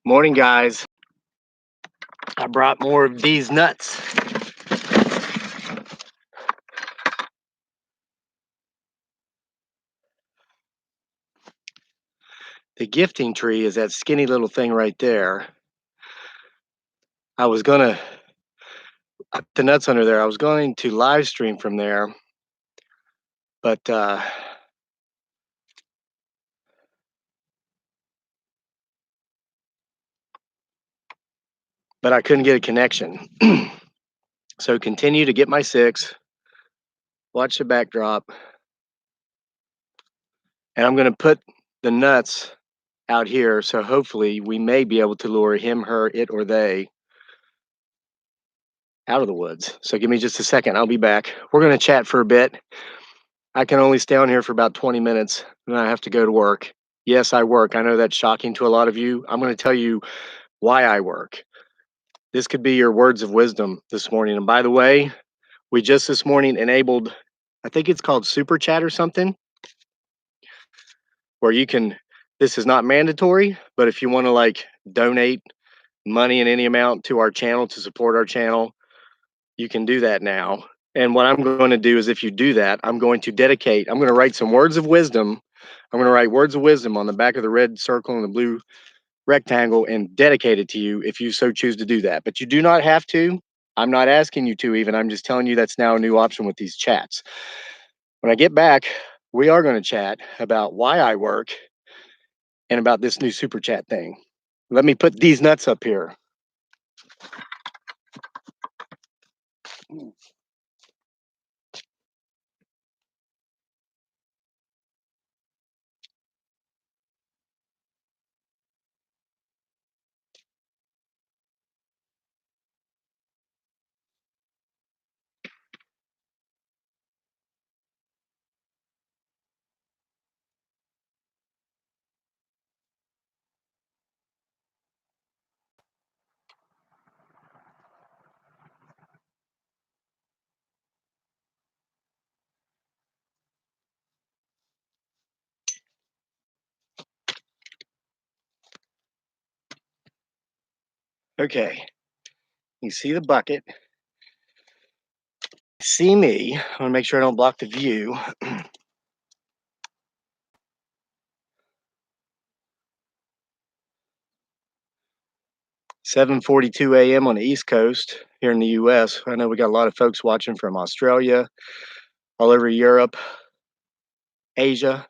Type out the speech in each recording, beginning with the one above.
Morning, guys. I brought more of these nuts. The gifting tree is that skinny little thing right there. I was gonna the nuts under there. I was going to live stream from there, but but I couldn't get a connection. So continue to get my six. Watch the backdrop, and I'm gonna put the nuts out here. So hopefully we may be able to lure him, her, it, or they out of the woods. So give me just a second. I'll be back. We're gonna chat for a bit. I can only stay on here for about 20 minutes, and I have to go to work. Yes, I work. I know that's shocking to a lot of you. I'm going to tell you why I work. This could be your words of wisdom this morning. And by the way, we just this morning enabled, I think it's called Super Chat or something, where you can, this is not mandatory, but if you want to like donate money in any amount to our channel to support our channel, you can do that now. And what I'm going to do is if you do that, I'm going to write some words of wisdom. I'm going to write words of wisdom on the back of the red circle and the blue rectangle and dedicate it to you if you so choose to do that. But you do not have to. I'm not asking you to even. I'm just telling you that's now a new option with these chats. When I get back, we are going to chat about why I work and about this new super chat thing. Let me put these nuts up here. Okay. You see the bucket. See me. I want to make sure I don't block the view. 7:42 a.m. on the East Coast here in the U.S. I know we got a lot of folks watching from Australia, all over Europe, Asia.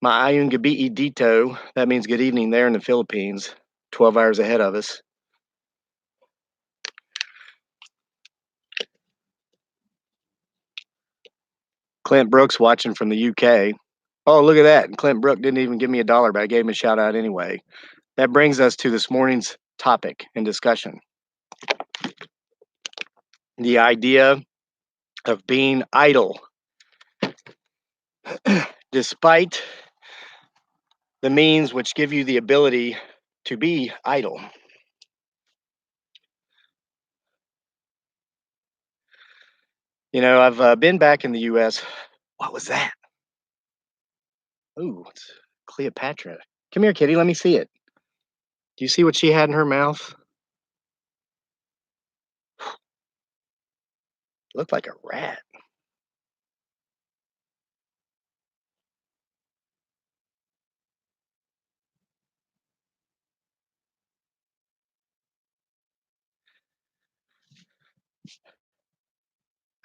My ayun gabi dito. That means good evening there in the Philippines. 12 hours ahead of us. Clint Brooks watching from the UK. Oh, look at that. And Clint Brook didn't even give me $1, but I gave him a shout out anyway. That brings us to this morning's topic and discussion. The idea of being idle. Despite the means which give you the ability to be idle. You know, I've been back in the US. What was that? Ooh, it's Cleopatra. Come here, kitty. Let me see it. Do you see what she had in her mouth? Looked like a rat.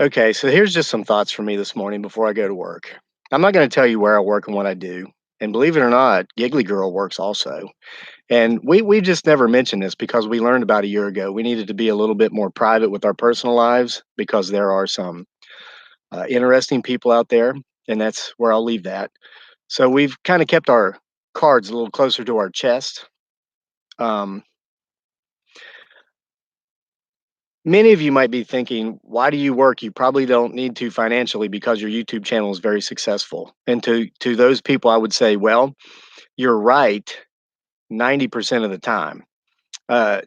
Okay, so here's just some thoughts for me this morning before I go to work. I'm not going to tell you where I work and what I do. And believe it or not, Giggly Girl works also. And we just never mentioned this because we learned about a year ago. We needed to be a little bit more private with our personal lives because there are some interesting people out there, and that's where I'll leave that. So we've kind of kept our cards a little closer to our chest. Um, Many of you might be thinking, why do you work? You probably don't need to financially because your YouTube channel is very successful. And to those people, I would say, well, you're right 90% of the time. Uh,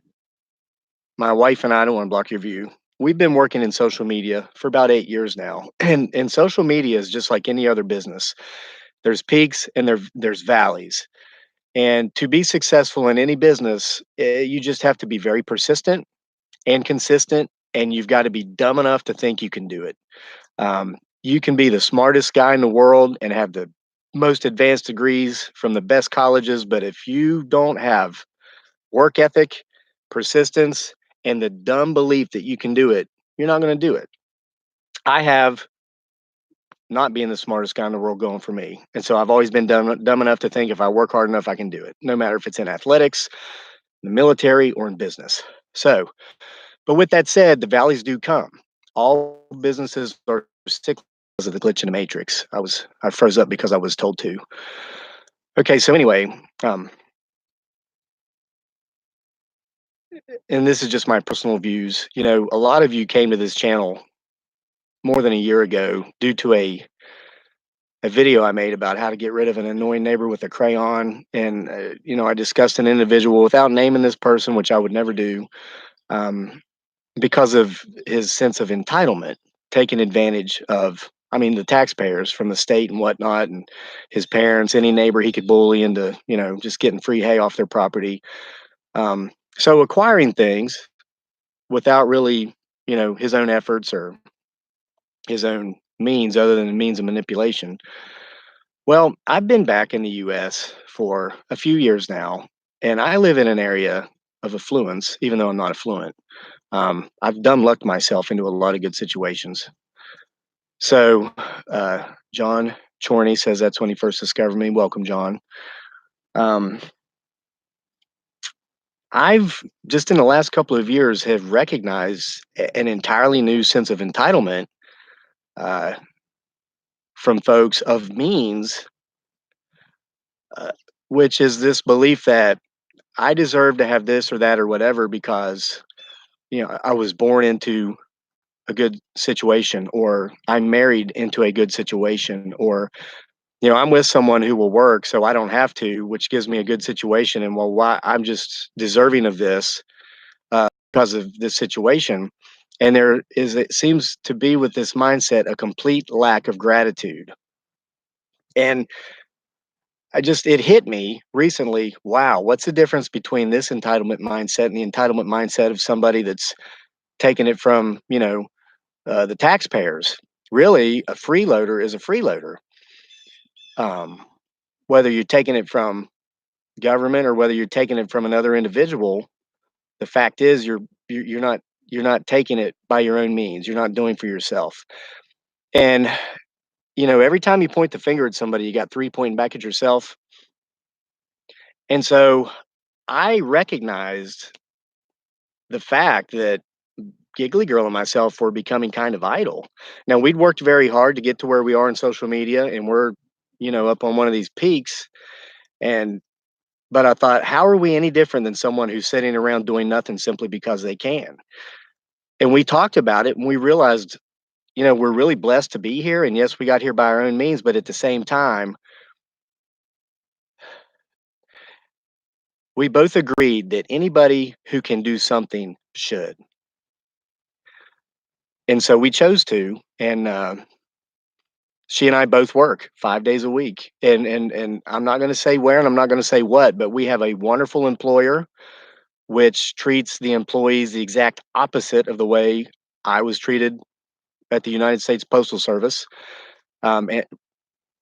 my wife and I don't want to block your view. We've been working in social media for about 8 years now. And social media is just like any other business. There's peaks and there's valleys. And to be successful in any business, you just have to be very persistent and consistent, and you've got to be dumb enough to think you can do it. You can be the smartest guy in the world and have the most advanced degrees from the best colleges, but if you don't have work ethic, persistence, and the dumb belief that you can do it, you're not going to do it. I have not being the smartest guy in the world going for me. And so I've always been dumb enough to think if I work hard enough, I can do it, no matter if it's in athletics, the military, or in business. So, but with that said, the valleys do come. All businesses are cyclical because of the glitch in the matrix. I froze up because I was told to. Okay, so anyway, um, and this is just my personal views. You know, a lot of you came to this channel more than a year ago due to a video I made about how to get rid of an annoying neighbor with a crayon. And, you know, I discussed an individual without naming this person, which I would never do, um, because of his sense of entitlement, taking advantage of, I mean, the taxpayers from the state and whatnot, and his parents, any neighbor he could bully into, you know, just getting free hay off their property. So acquiring things without really, you know, his own efforts or his own means other than the means of manipulation. Well, I've been back in the US for a few years now, and I live in an area of affluence, even though I'm not affluent. I've dumb lucked myself into a lot of good situations. So, John Chorney says that's when he first discovered me. Welcome, John. Um, I've just in the last couple of years have recognized an entirely new sense of entitlement uh, from folks of means, uh, which is this belief that I deserve to have this or that or whatever because, you know, I was born into a good situation, or I'm married into a good situation, or, you know, I'm with someone who will work so I don't have to, which gives me a good situation. And well, why I'm just deserving of this because of this situation. And there is, it seems to be with this mindset, a complete lack of gratitude. And it hit me recently. Wow, what's the difference between this entitlement mindset and the entitlement mindset of somebody that's taking it from, you know, the taxpayers? Really, a freeloader is a freeloader. Um, whether you're taking it from government or whether you're taking it from another individual, the fact is you're not taking it by your own means. You're not doing for yourself. And you know, every time you point the finger at somebody, you got three pointing back at yourself. And so I recognized the fact that Giggly Girl and myself were becoming kind of idle. Now we'd worked very hard to get to where we are in social media, and we're, you know, up on one of these peaks. And but I thought, how are we any different than someone who's sitting around doing nothing simply because they can? And we talked about it, and we realized, you know, we're really blessed to be here. And yes, we got here by our own means, but at the same time, we both agreed that anybody who can do something should. And so we chose to. And she and I both work 5 days a week. And I'm not going to say where and I'm not going to say what, but we have a wonderful employer which treats the employees the exact opposite of the way I was treated at the United States Postal Service. And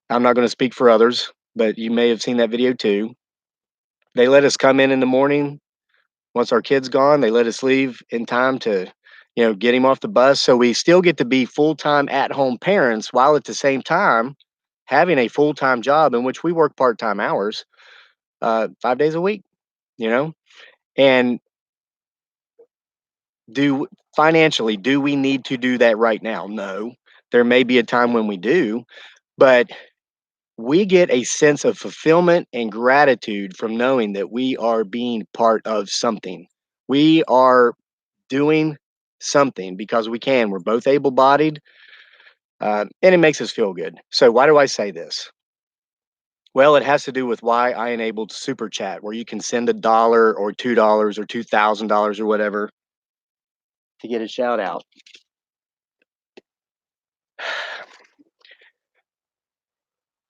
I'm not going to speak for others, but you may have seen that video too. They let us come in the morning. Once our kid's gone, they let us leave in time to, you know, get him off the bus. So we still get to be full-time at-home parents while at the same time having a full-time job in which we work part-time hours, 5 days a week, you know? And do financially, do we need to do that right now? No. There may be a time when we do, but we get a sense of fulfillment and gratitude from knowing that we are being part of something. We are doing something because we can. We're both able bodied, and it makes us feel good. So, why do I say this? Well, it has to do with why I enabled Super Chat, where you can send $1 or $2 or $2,000 or whatever to get a shout out.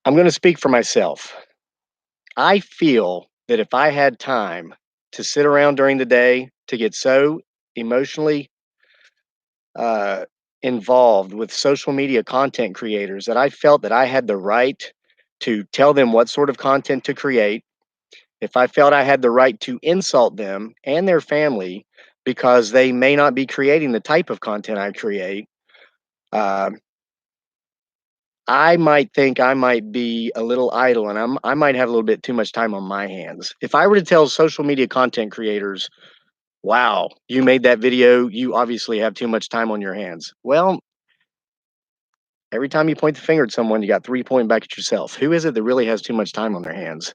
I'm going to speak for myself. I feel that if I had time to sit around during the day to get so emotionally uh, involved with social media content creators that I felt that I had the right to tell them what sort of content to create, if I felt I had the right to insult them and their family because they may not be creating the type of content I create, uh, I might think I might be a little idle and I might have a little bit too much time on my hands. If I were to tell social media content creators, wow, you made that video, you obviously have too much time on your hands. Well, every time you point the finger at someone, you got three pointing back at yourself. Who is it that really has too much time on their hands?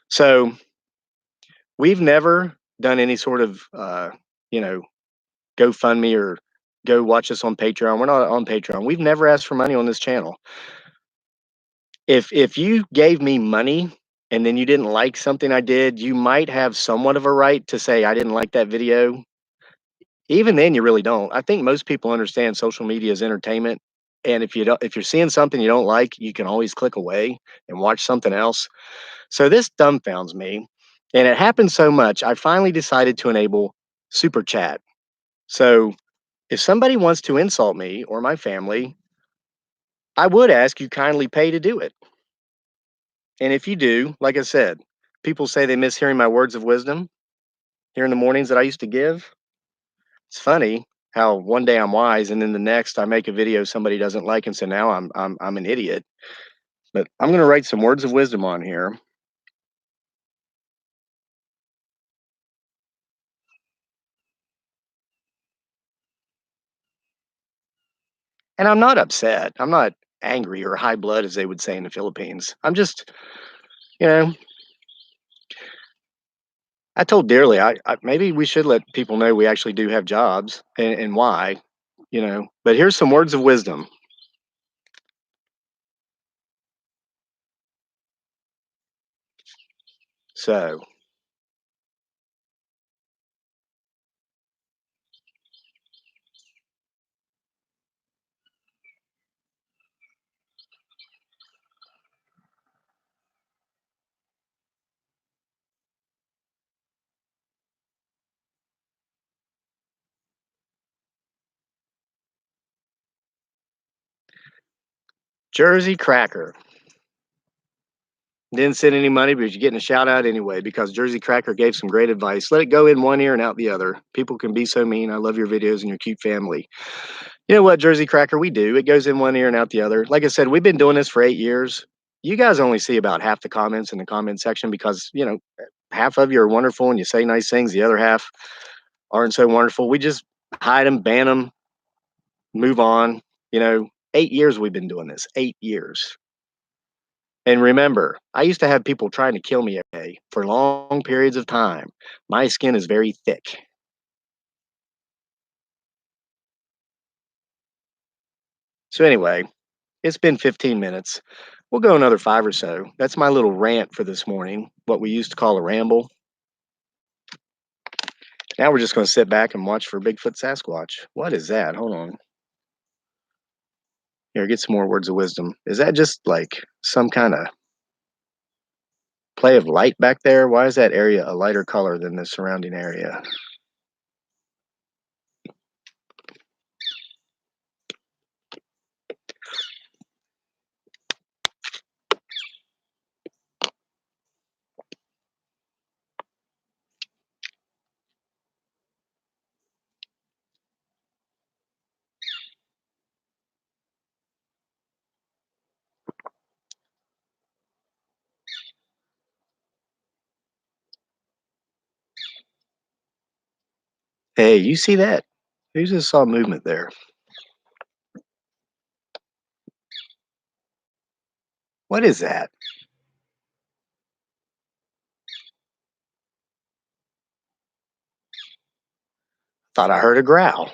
So we've never done any sort of, you know, GoFundMe or go watch us on Patreon. We're not on Patreon. We've never asked for money on this channel. If you gave me money and then you didn't like something I did, you might have somewhat of a right to say I didn't like that video. Even then, you really don't. I think most people understand social media is entertainment, and if you're seeing something you don't like, you can always click away and watch something else. So this dumbfounds me, and it happened so much. I finally decided to enable super chat. So if somebody wants to insult me or my family, I would ask you kindly pay to do it. And if you do, like I said, people say they miss hearing my words of wisdom here in the mornings that I used to give. It's funny how one day I'm wise and then the next I make a video somebody doesn't like and so now I'm an idiot. But I'm going to write some words of wisdom on here. And I'm not upset. I'm not angry or high blood as they would say in the Philippines. I'm just, you know, I told Dearly I maybe we should let people know we actually do have jobs and why, you know. But here's some words of wisdom. So, Jersey Cracker. Didn't send any money, but you're getting a shout out anyway because Jersey Cracker gave some great advice. Let it go in one ear and out the other. People can be so mean. I love your videos and your cute family. You know what, Jersey Cracker, we do. It goes in one ear and out the other. Like I said, we've been doing this for 8 years. You guys only see about half the comments in the comment section because, you know, half of you are wonderful and you say nice things. The other half aren't so wonderful. We just hide them, ban them, move on. You know, 8 years we've been doing this. 8 years. And remember, I used to have people trying to kill me for long periods of time. My skin is very thick. So anyway, it's been 15 minutes. We'll go another five or so. That's my little rant for this morning, what we used to call a ramble. Now we're just going to sit back and watch for Bigfoot Sasquatch. What is that? Hold on. Here, get some more words of wisdom. Is that just like some kind of play of light back there? Why is that area a lighter color than the surrounding area? Hey, you see that? Who just saw movement there? What is that? Thought I heard a growl.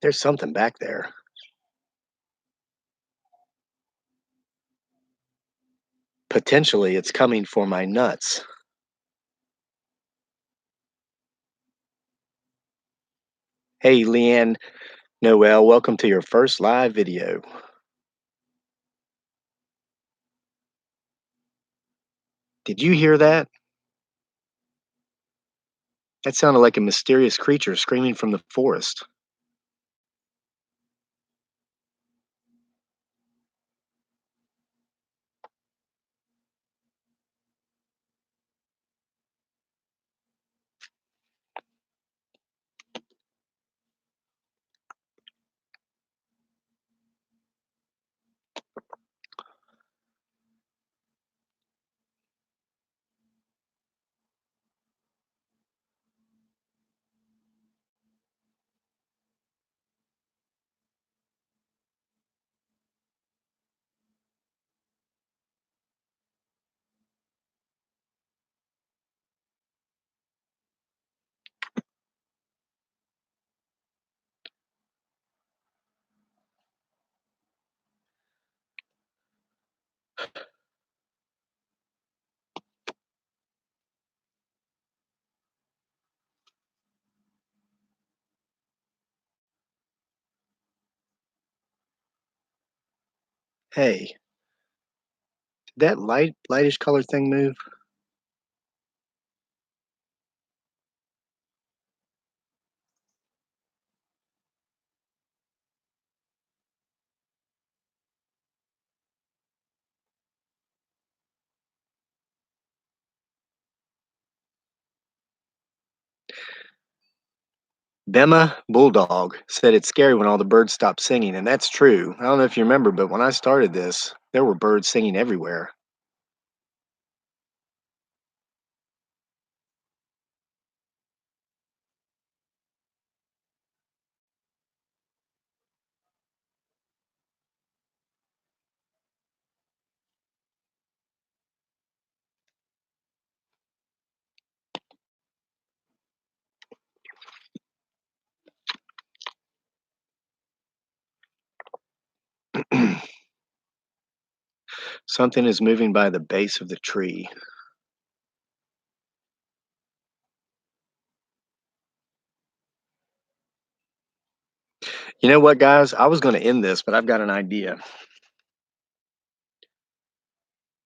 There's something back there. Potentially, it's coming for my nuts. Hey, Leanne Noel, welcome to your first live video. Did you hear that? That sounded like a mysterious creature screaming from the forest. Hey, did that lightish color thing move? Bema Bulldog said it's scary when all the birds stop singing, and that's true. I don't know if you remember, but when I started this, there were birds singing everywhere. Something is moving by the base of the tree. You know what, guys? I was going to end this, but I've got an idea.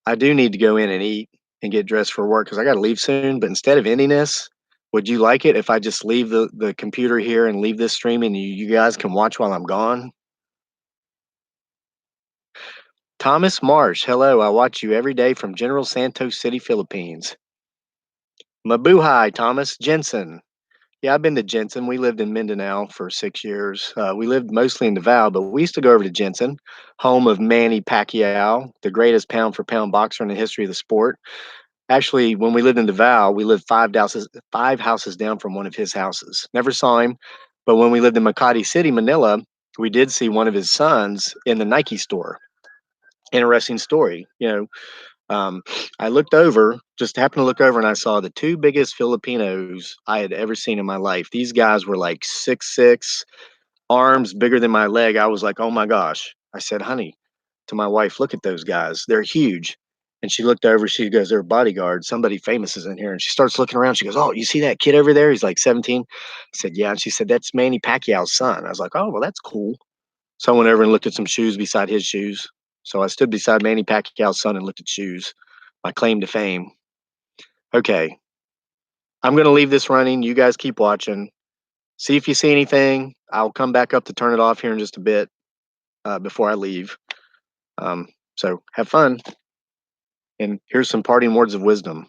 I do need to go in and eat and get dressed for work because I got to leave soon. But instead of ending this, would you like it if I just leave the computer here and leave this streaming and you guys can watch while I'm gone? Thomas Marsh, hello. I watch you every day from General Santos City, Philippines. Mabuhay, Thomas Jensen. Yeah, I've been to Jensen. We lived in Mindanao for 6 years. We lived mostly in Davao, but we used to go over to Jensen, home of Manny Pacquiao, the greatest pound for pound boxer in the history of the sport. Actually, when we lived in Davao, we lived five houses down from one of his houses. Never saw him, but when we lived in Makati City, Manila, we did see one of his sons in the Nike store. Interesting story. Um, I looked over, just happened to look over, and I saw the two biggest Filipinos I had ever seen in my life. These guys were like 6'6", arms bigger than my leg. I was like, oh my gosh. I said, honey, to my wife, look at those guys. They're huge. And she looked over, she goes, they're bodyguards. Somebody famous is in here. And she starts looking around. She goes, oh, you see that kid over there? He's like 17. I said, yeah. And she said, that's Manny Pacquiao's son. I was like, oh, well, that's cool. So I went over and looked at some shoes beside his shoes. So I stood beside Manny Pacquiao's son and looked at shoes. My claim to fame. Okay, I'm going to leave this running. You guys keep watching. See if you see anything. I'll come back up to turn it off here in just a bit before I leave. Um, so have fun. And here's some parting words of wisdom.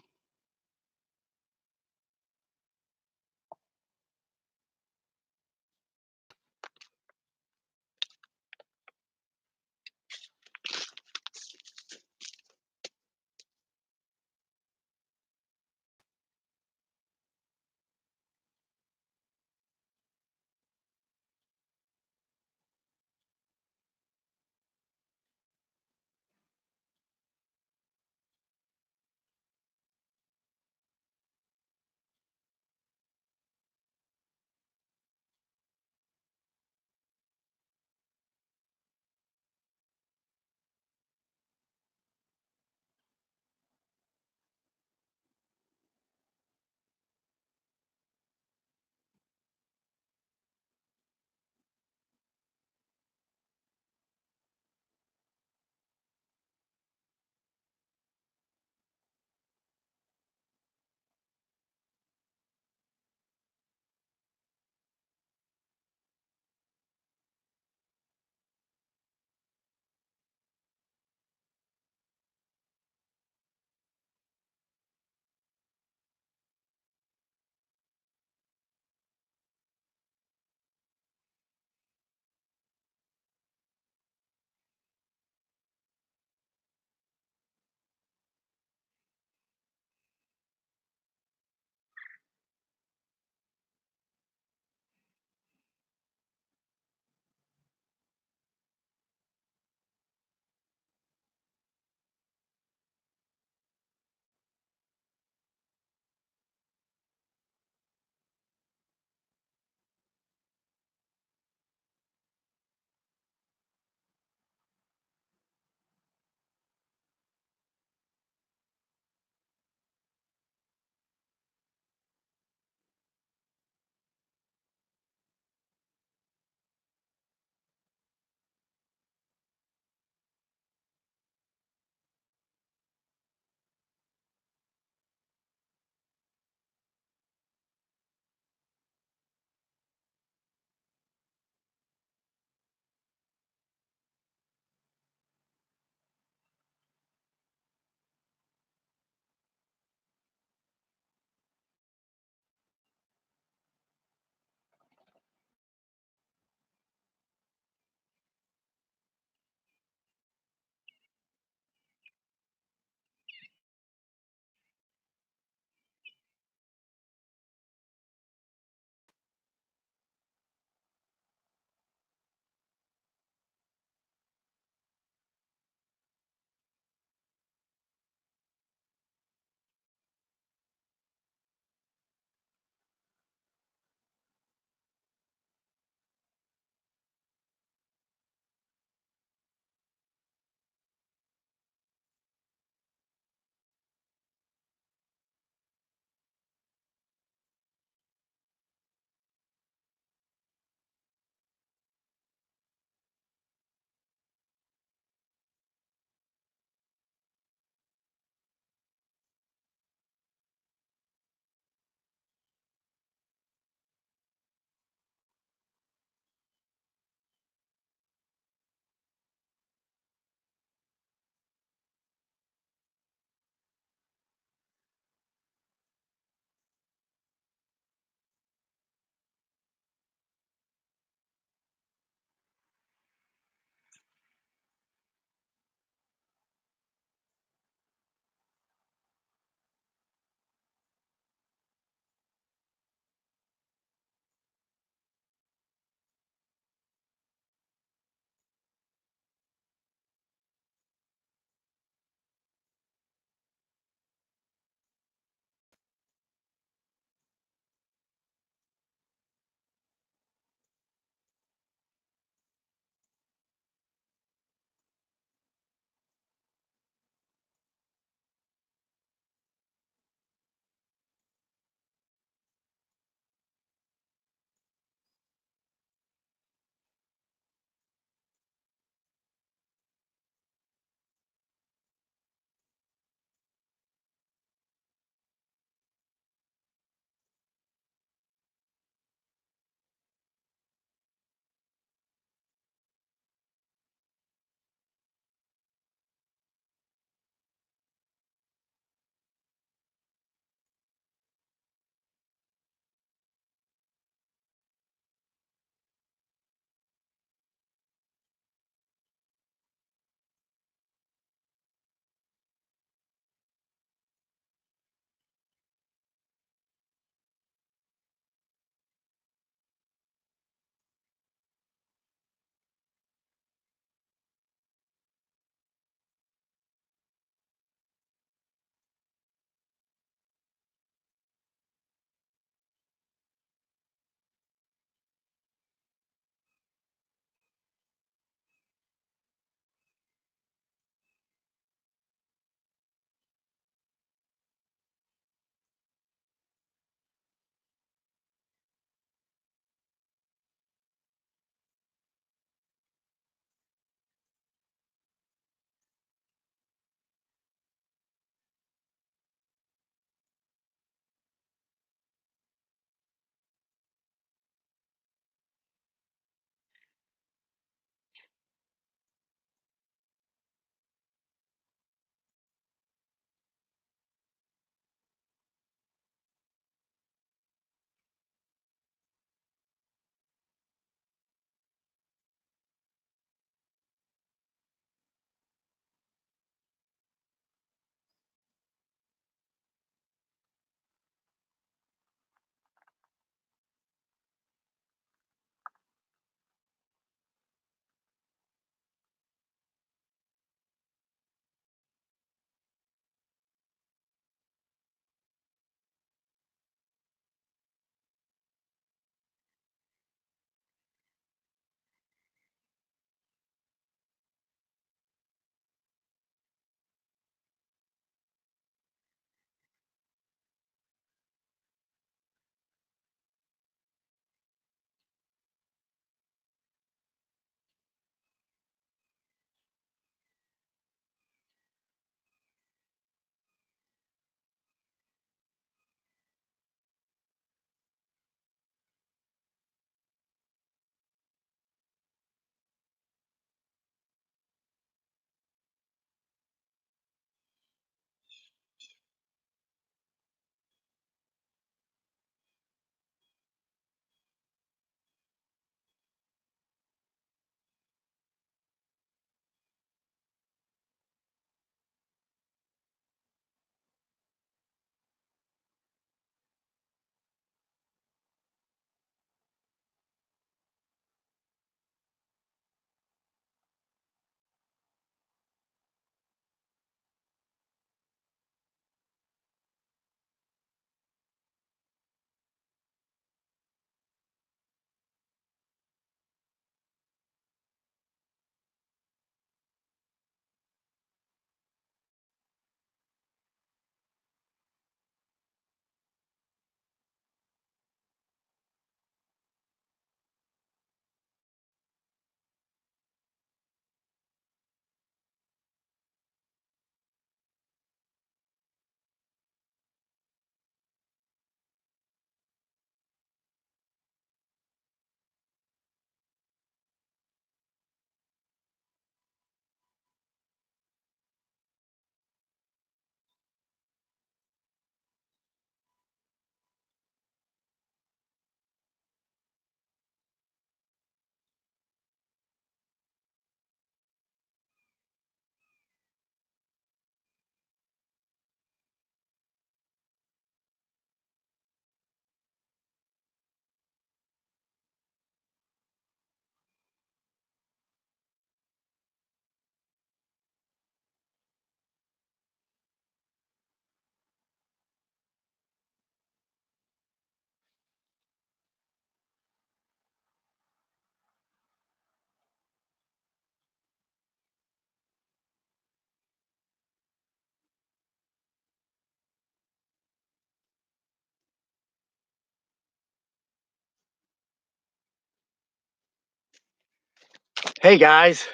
Hey guys,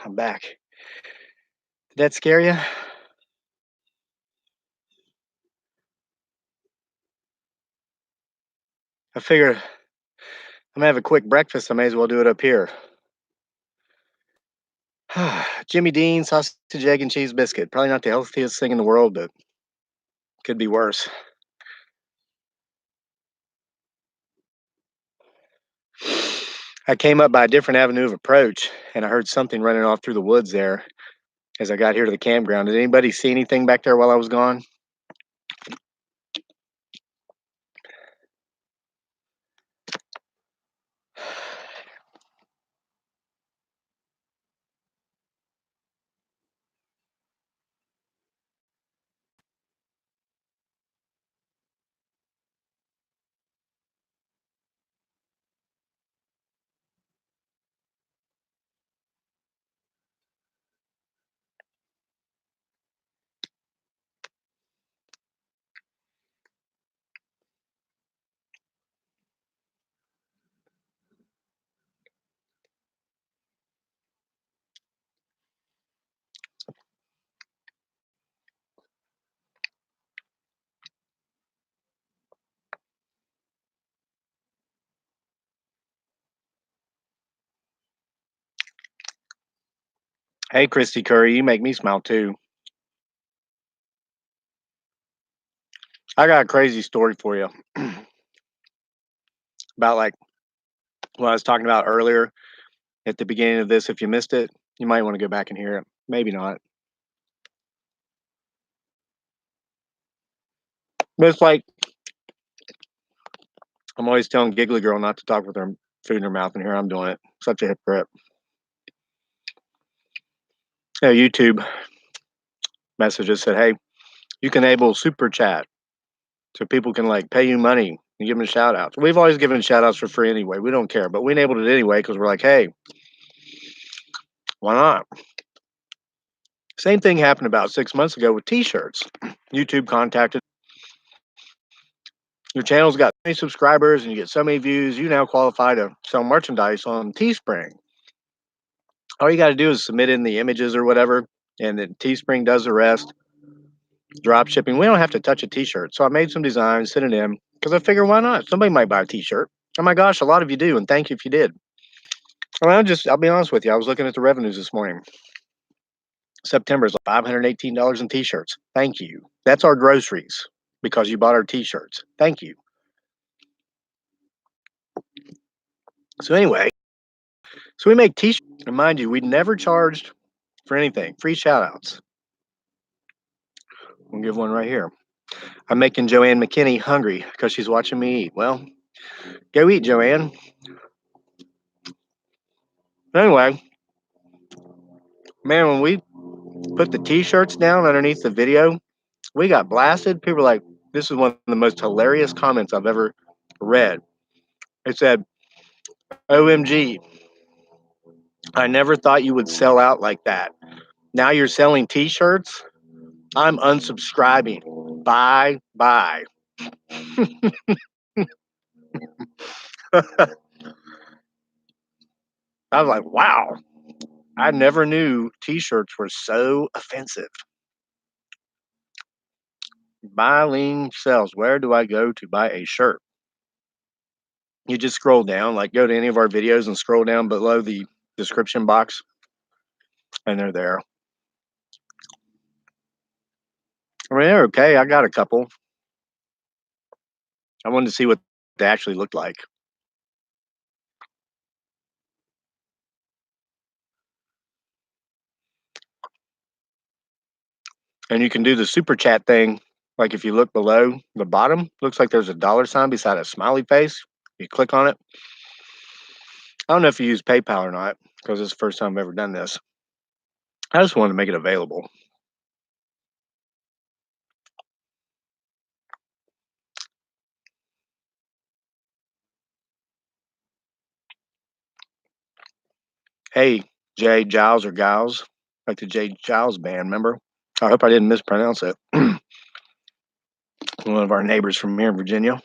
I'm back. Did that scare you? I figure I'm gonna have a quick breakfast. I may as well do it up here. Jimmy Dean sausage, egg, and cheese biscuit. Probably not the healthiest thing in the world, but could be worse. I came up by a different avenue of approach, and I heard something running off through the woods there as I got here to the campground. Did anybody see anything back there while I was gone? Hey, Christy Curry, you make me smile too. I got a crazy story for you about like what I was talking about earlier at the beginning of this. If you missed it, you might want to go back and hear it. Maybe not. But it's like I'm always telling Giggly Girl not to talk with her food in her mouth, and here I'm doing it. Such a hypocrite. Yeah, YouTube messages said, "Hey, you can enable super chat so people can like pay you money and give them shout outs." We've always given shout outs for free anyway. We don't care, but we enabled it anyway because we're like, hey, why not? Same thing happened about 6 months ago with T-shirts. YouTube contacted your channel's got so many subscribers and you get so many views. You now qualify to sell merchandise on Teespring. All you got to do is submit in the images or whatever, and then Teespring does the rest. Drop shipping. We don't have to touch a T-shirt. So I made some designs, sent it in because I figure why not? Somebody might buy a T-shirt. Oh my gosh, a lot of you do, and thank you if you did. I'll be honest with you. I was looking at the revenues this morning. September is like $518 in T-shirts. Thank you. That's our groceries because you bought our T-shirts. Thank you. So anyway, so we make T-shirts, and mind you, we never charged for anything. Free shout-outs. We'll give one right here. I'm making Joanne McKinney hungry because she's watching me eat. Well, go eat, Joanne. Anyway, man, when we put the T-shirts down underneath the video, we got blasted. People were like, "This is one of the most hilarious comments I've ever read." It said, "OMG, I never thought you would sell out like that. Now you're selling T-shirts. I'm unsubscribing. Bye bye." I was like, "Wow, I never knew T-shirts were so offensive." Buying sells. Where do I go to buy a shirt? You just scroll down, like go to any of our videos and scroll down below the description box, and they're there. I mean, they're okay. I got a couple. I wanted to see what they actually looked like. And you can do the super chat thing. Like if you look below the bottom, looks like there's a dollar sign beside a smiley face. You click on it. I don't know if you use PayPal or not because it's the first time I've ever done this. I just wanted to make it available. Hey, Jay Giles or Giles, like the Jay Giles band, remember? I hope I didn't mispronounce it. One of our neighbors from here in Virginia.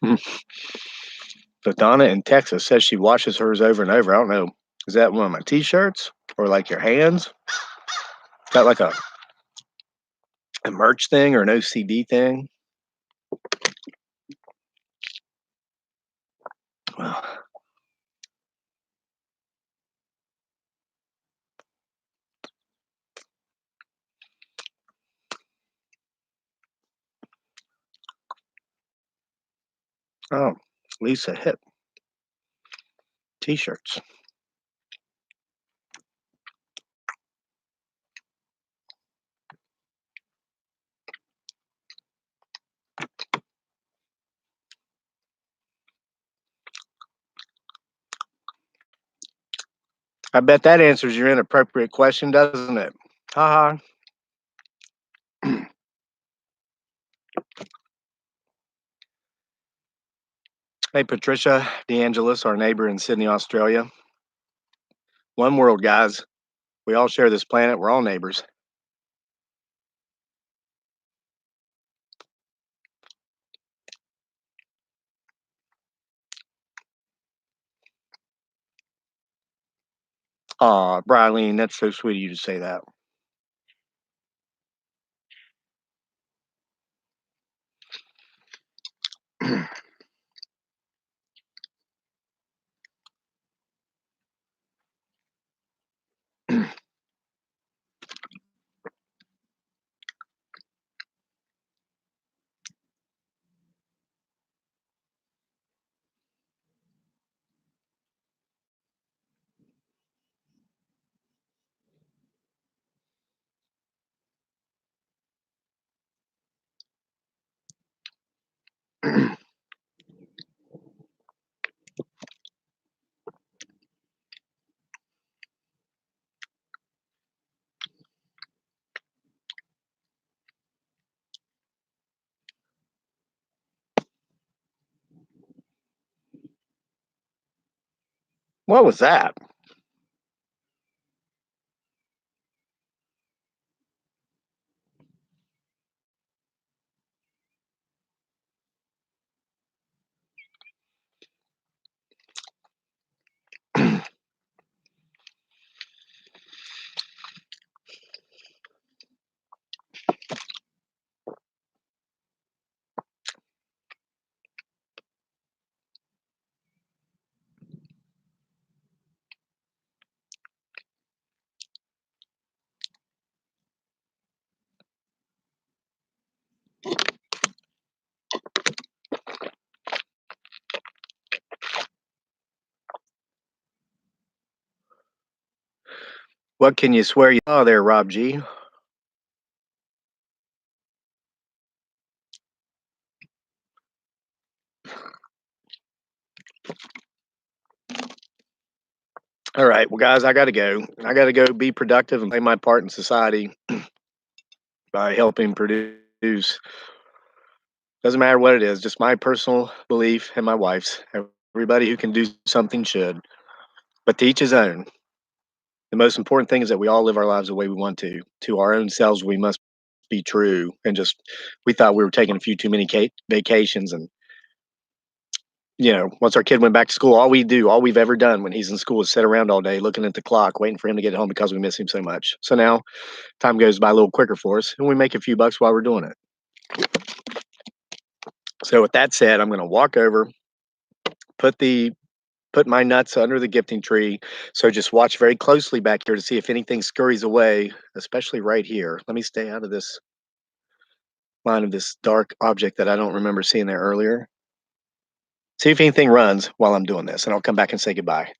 But Donna in Texas says she washes hers over and over. I don't know. Is that one of my t-shirts or like your hands? Is that like a merch thing or an OCD thing? Well, oh, Lisa Hip t-shirts. I bet that answers your inappropriate question, doesn't it? Haha. Hey, Patricia DeAngelis, our neighbor in Sydney, Australia. One world, guys. We all share this planet. We're all neighbors. Aw, Brilene, that's so sweet of you to say that. What was that? What can you swear you saw there, Rob G? All right, well, guys, I got to go. I got to go be productive and play my part in society by helping produce. Doesn't matter what it is, just my personal belief and my wife's. Everybody who can do something should, but to each his own. The most important thing is that we all live our lives the way we want to. To our own selves, we must be true. And just, we thought we were taking a few too many vacations. And, once our kid went back to school, all we've ever done when he's in school is sit around all day looking at the clock, waiting for him to get home because we miss him so much. So now time goes by a little quicker for us and we make a few bucks while we're doing it. So with that said, I'm going to walk over, put the put my nuts under the gifting tree. So just watch very closely back here to see if anything scurries away, especially right here. Let me stay out of this line of this dark object that I don't remember seeing there earlier. See if anything runs while I'm doing this, and I'll come back and say goodbye.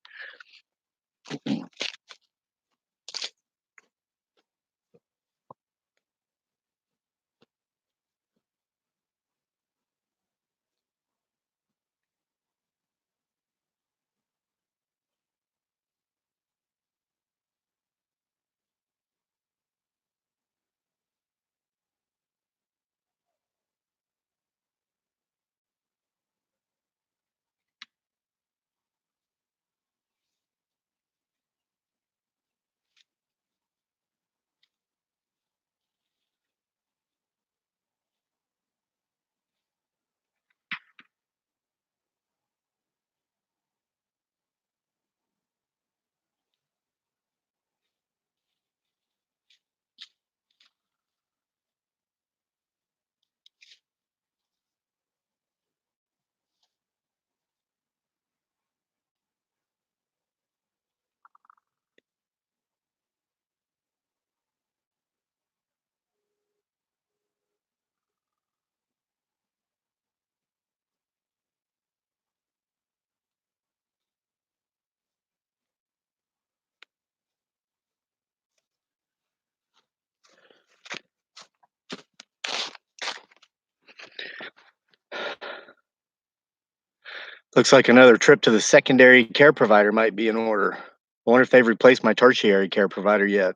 Looks like another trip to the secondary care provider might be in order. I wonder if they've replaced my tertiary care provider yet.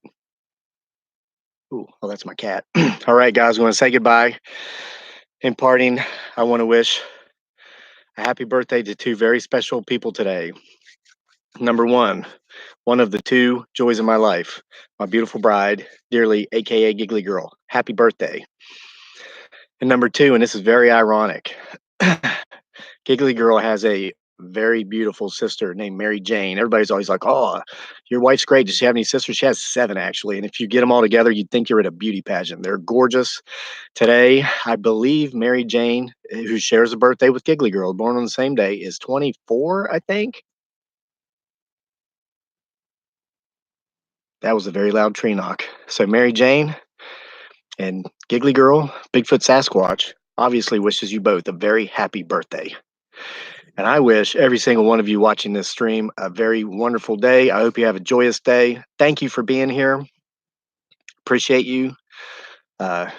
Ooh, oh, that's my cat. All right, guys, we want to say goodbye. In parting, I want to wish a happy birthday to two very special people today. Number one of the two joys of my life, my beautiful bride, dearly, aka Giggly Girl. Happy birthday. And number two, and this is very ironic, Giggly Girl has a very beautiful sister named Mary Jane. Everybody's always like, "Oh, your wife's great. Does she have any sisters?" She has seven, actually. And if you get them all together, you'd think you're at a beauty pageant. They're gorgeous. Today, I believe Mary Jane, who shares a birthday with Giggly Girl, born on the same day, is 24, I think. That was a very loud tree knock. So, Mary Jane and Giggly Girl, Bigfoot Sasquatch, obviously wishes you both a very happy birthday. And I wish every single one of you watching this stream a very wonderful day. I hope you have a joyous day. Thank you for being here. Appreciate you. Uh,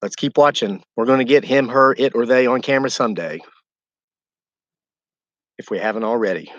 let's keep watching. We're going to get him, her, it, or they on camera someday if we haven't already.